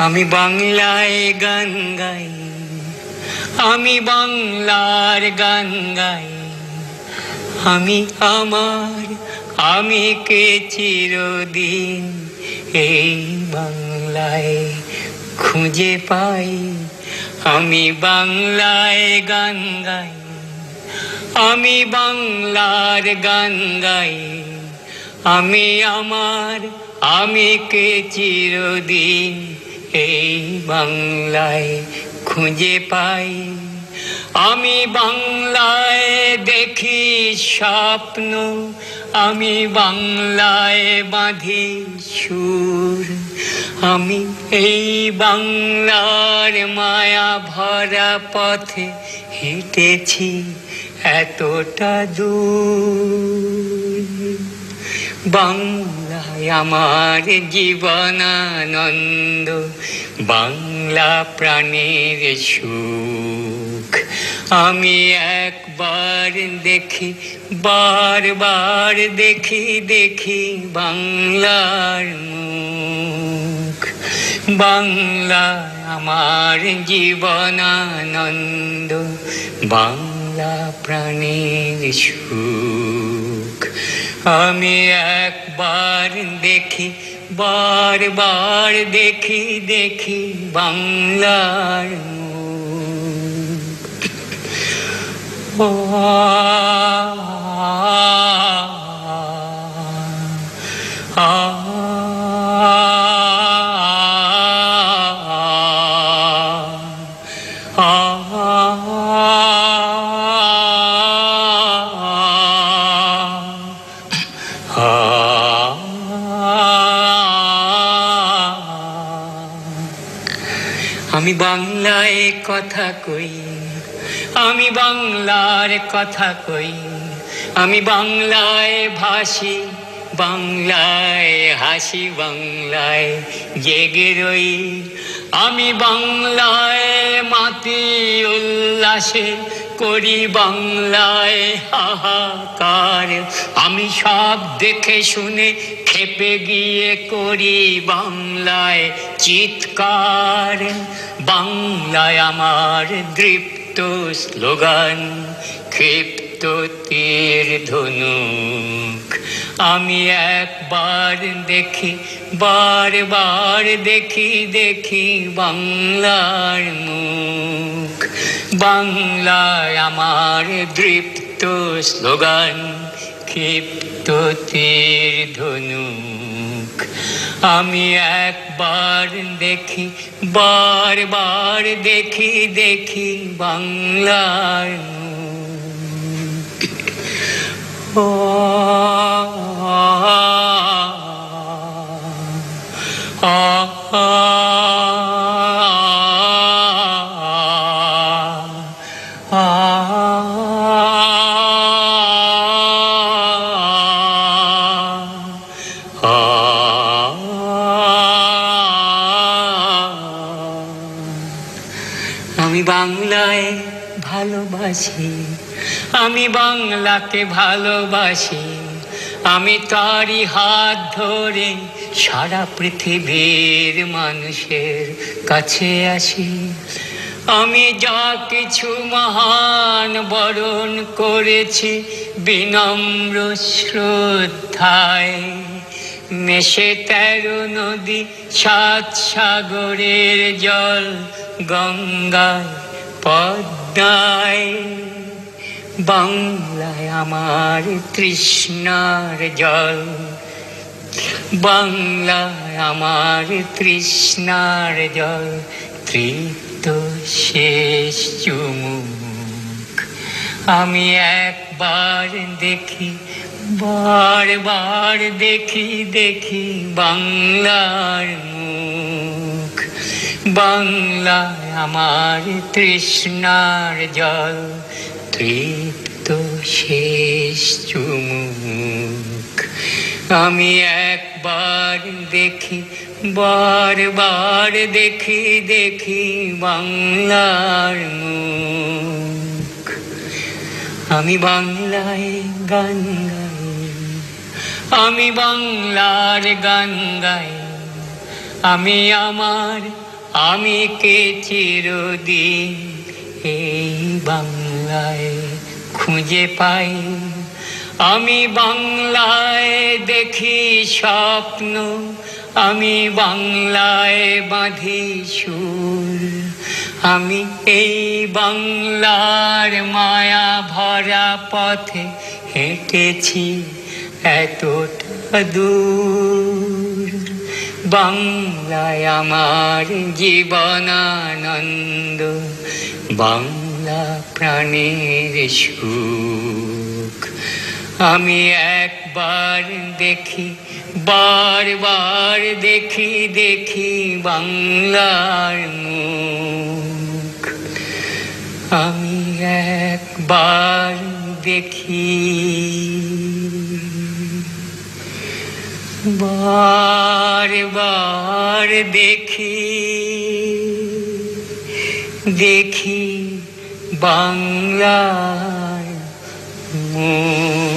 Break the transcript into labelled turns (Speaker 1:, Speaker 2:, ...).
Speaker 1: আমি বাংলায় গান গাই, আমি বাংলার গান গাই, আমি আমার আমি কে চিরদিন এই বাংলায় খুঁজে পাই। আমি বাংলায় গান গাই, আমি বাংলার গান গাই, আমি আমার আমি কে চিরদিন এই বাংলায় খুঁজে পাই। আমি বাংলায় দেখি স্বপ্ন, আমি বাংলায় বাঁধি সুর, আমি এই বাংলার মায়া ভরা পথে হেঁটেছি এতটা দূর। বাংলায় আমার জীবনানন্দ, বাংলা প্রাণের সুখ। আমি একবার দেখি বারবার দেখি দেখি বাংলার মুখ। বাংলা আমার জীবনানন্দ, বাংলা প্রাণের সুখ। আমি একবার দেখি বারবার দেখি দেখি বাংলার মুখ। আমি বাংলায় কথা কই, আমি বাংলার কথা কই, আমি বাংলায় ভাসি, বাংলায় হাসি, বাংলায় জেগে রই। আমি বাংলায় মাতি উল্লাসে করি, বাংলায় হাহাকার। আমি সব দেখে শুনে খেপে গিয়ে করি বাংলায় চিৎকার। বাংলায় আমার দৃপ্ত স্লোগান, ক্ষিপ্ত তীর ধনুক। আমি একবার দেখি বারবার দেখি দেখি বাংলার মুখ। বাংলায় আমার দৃপ্ত স্লোগান, ক্ষিপ্ত তীর ধনুক। আমি একবার দেখি বারবার দেখি দেখি বাংলার মুখ। আমি বাংলায় ভালোবাসি, আমি বাংলাকে ভালোবাসি, আমি তারই হাত ধরে সারা পৃথিবীর মানুষের কাছে আসি। আমি যা কিছু মহান বরণ করেছি বিনম্র শ্রদ্ধায়, মেশে 13 নদী 7 সাগরের জল, গঙ্গায় পদ্মায়। বাংলায় আমার তৃষ্ণার জল, বাংলায় আমার তৃষ্ণার জল, তৃপ্ত শেষ চুমুক। আমি একবার দেখি বারবার দেখি দেখি বাংলার মুখ। বাংলায় আমার তৃষ্ণার জল, তৃপ্ত শেষ চুমুক। আমি একবার দেখি বারবার দেখি দেখি বাংলার মুখ। আমি বাংলায় গান গাই, আমি বাংলার গান গাই, আমি আমার আমি কে চিরদিন এই বাংলায় খুঁজে পাই। আমি বাংলায় দেখি স্বপ্ন, আমি বাংলায় বাঁধি সুর। আমি এই বাংলার মায়া ভরা পথে হেঁটেছি এতটা দূর। বাংলায় আমার জীবনানন্দ, বাংলা প্রাণের সুখ। আমি একবার দেখি, বারবার দেখি, দেখি বাংলার মুখ। আমি একবার দেখি, বারবার দেখি, দেখি বাংলার মুখ।